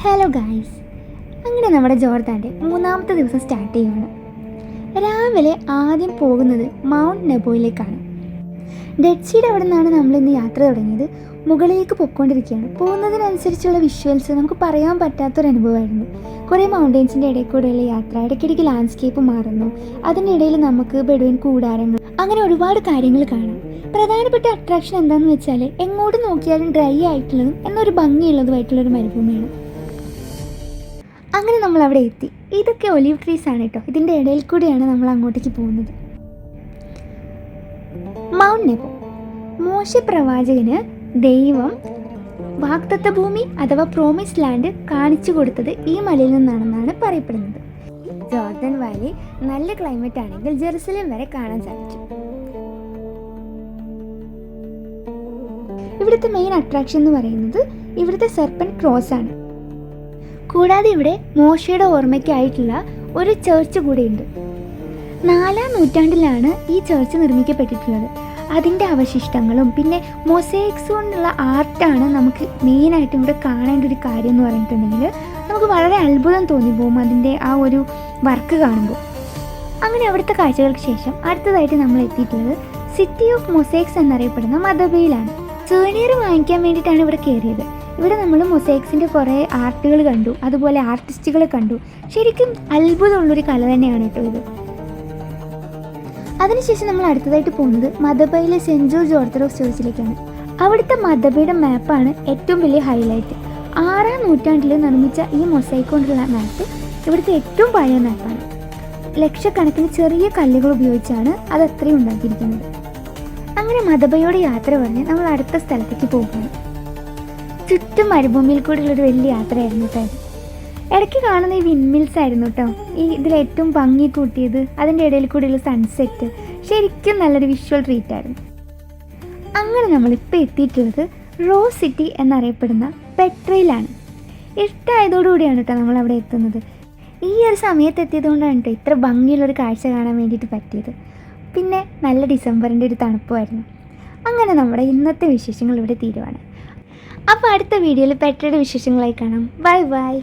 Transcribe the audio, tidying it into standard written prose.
Hello guys, അങ്ങനെ നമ്മുടെ ജോർദാൻ്റെ മൂന്നാമത്തെ ദിവസം സ്റ്റാർട്ട് ചെയ്യുകയാണ്. രാവിലെ ആദ്യം പോകുന്നത് മൗണ്ട് നെബോയിലേക്കാണ്. ഡെഡ് സീയുടെ അവിടെ നിന്നാണ് നമ്മളിന്ന് യാത്ര തുടങ്ങിയത്. മുകളിലേക്ക് പൊയ്ക്കൊണ്ടിരിക്കുകയാണ്. പോകുന്നതിനനുസരിച്ചുള്ള വിഷ്വൽസ് നമുക്ക് പറയാൻ പറ്റാത്തൊരനുഭവമായിരുന്നു. കുറേ മൗണ്ടെയ്ൻസിൻ്റെ ഇടയിൽ കൂടെയുള്ള യാത്ര, ഇടയ്ക്കിടയ്ക്ക് ലാൻഡ്സ്കേപ്പ് മാറുന്നു. അതിനിടയിൽ നമുക്ക് ബെഡുവിൻ കൂടാരങ്ങൾ, അങ്ങനെ ഒരുപാട് കാര്യങ്ങൾ കാണാം. പ്രധാനപ്പെട്ട അട്രാക്ഷൻ എന്താണെന്ന് വെച്ചാൽ എങ്ങോട്ട് നോക്കിയാലും ഡ്രൈ ആയിട്ടുള്ളതും എന്നൊരു ഭംഗിയുള്ളതുമായിട്ടുള്ളൊരു മരുഭൂമിയാണ്. അങ്ങനെ നമ്മൾ അവിടെ എത്തി. ഇതൊക്കെ ഒലിവ് ട്രീസ് ആണ് കേട്ടോ. ഇതിൻ്റെ ഇടയിൽ കൂടിയാണ് നമ്മൾ അങ്ങോട്ടേക്ക് പോകുന്നത്. മൗണ്ട് നെബോ, മോശെ പ്രവാചകന് ദൈവം വാഗ്ദത്ത ഭൂമി അഥവാ പ്രോമിസ് ലാൻഡ് കാണിച്ചു കൊടുത്തത് ഈ മലയിൽ നിന്നാണെന്നാണ് പറയപ്പെടുന്നത്. ജോർദൻ വാലി നല്ല ക്ലൈമറ്റ് ആണെങ്കിൽ ജെറുസലേം വരെ കാണാൻ സാധിക്കും. ഇവിടുത്തെ മെയിൻ അട്രാക്ഷൻ എന്ന് പറയുന്നത് ഇവിടുത്തെ സെർപ്പൻറ്റ് ക്രോസ് ആണ്. കൂടാതെ ഇവിടെ മോശയുടെ ഓർമ്മയ്ക്കായിട്ടുള്ള ഒരു ചേർച്ച് കൂടെയുണ്ട്. 4-ാം നൂറ്റാണ്ടിലാണ് ഈ ചേർച്ച് നിർമ്മിക്കപ്പെട്ടിട്ടുള്ളത്. അതിൻ്റെ അവശിഷ്ടങ്ങളും പിന്നെ മൊസൈക്സ് കൊണ്ടുള്ള ആർട്ടാണ് നമുക്ക് മെയിനായിട്ടും ഇവിടെ കാണേണ്ട ഒരു കാര്യം എന്ന് പറഞ്ഞിട്ടുണ്ടെങ്കിൽ നമുക്ക് വളരെ അത്ഭുതം തോന്നിപ്പോകും അതിൻ്റെ ആ ഒരു വർക്ക് കാണുമ്പോൾ. അങ്ങനെ അവിടുത്തെ കാഴ്ചകൾക്ക് ശേഷം അടുത്തതായിട്ട് നമ്മൾ എത്തിയിട്ടുള്ളത് സിറ്റി ഓഫ് മൊസൈക്സ് എന്നറിയപ്പെടുന്ന മദബയിലാണ്. സുവനീർ വാങ്ങിക്കാൻ വേണ്ടിയിട്ടാണ് ഇവിടെ കയറിയത്. ഇവിടെ നമ്മൾ മൊസൈക്സിൻ്റെ കുറേ ആർട്ടുകൾ കണ്ടു, അതുപോലെ ആർട്ടിസ്റ്റുകളെ കണ്ടു. ശരിക്കും അത്ഭുതമുള്ളൊരു കല തന്നെയാണ് കേട്ടോ ഇത്. അതിനുശേഷം നമ്മൾ അടുത്തതായിട്ട് പോകുന്നത് മദബയിലെ സെൻറ്റ് ജോർജ് ഓർത്തഡോക്സ് ചർച്ചിലേക്കാണ്. അവിടുത്തെ മദബയുടെ മാപ്പാണ് ഏറ്റവും വലിയ ഹൈലൈറ്റ്. 6-ാം നൂറ്റാണ്ടിൽ നിർമ്മിച്ച ഈ മൊസൈക്ക് കൊണ്ടുള്ള മാപ്പ് ഇവിടുത്തെ ഏറ്റവും പഴയ മാപ്പാണ്. ലക്ഷക്കണക്കിന് ചെറിയ കല്ലുകൾ ഉപയോഗിച്ചാണ് അത് അത്രയും ഉണ്ടാക്കിയിരിക്കുന്നത്. അങ്ങനെ മദബയോട് യാത്ര പറഞ്ഞ് നമ്മൾ അടുത്ത സ്ഥലത്തേക്ക് പോകുകയാണ്. ചുറ്റും മരുഭൂമിയിൽ കൂടെയുള്ളൊരു വലിയ യാത്രയായിരുന്നു കേട്ടോ. ഇടയ്ക്ക് കാണുന്ന ഈ വിൻമിൽസ് ആയിരുന്നു കേട്ടോ ഈ ഇതിലേറ്റവും ഭംഗി കൂട്ടിയത്. അതിൻ്റെ ഇടയിൽ കൂടെയുള്ള സൺസെറ്റ് ശരിക്കും നല്ലൊരു വിഷ്വൽ ട്രീറ്റ് ആയിരുന്നു. അങ്ങനെ നമ്മളിപ്പോൾ എത്തിയിട്ടുള്ളത് റോസ് സിറ്റി എന്നറിയപ്പെടുന്ന പെട്രയിലാണ്. ഇരുട്ടായതോടുകൂടിയാണ് കേട്ടോ നമ്മളവിടെ എത്തുന്നത്. ഈ ഒരു സമയത്ത് എത്തിയതുകൊണ്ടാണ് കേട്ടോ ഇത്ര ഭംഗിയുള്ളൊരു കാഴ്ച കാണാൻ വേണ്ടിയിട്ട് പറ്റിയത്. പിന്നെ നല്ല ഡിസംബറിൻ്റെ ഒരു തണുപ്പുമായിരുന്നു. അങ്ങനെ നമ്മുടെ ഇന്നത്തെ വിശേഷങ്ങൾ ഇവിടെ തീരുവാണ്. അപ്പോൾ അടുത്ത വീഡിയോയിൽ പെട്രയുടെ വിശേഷങ്ങളായി കാണാം. Bye bye.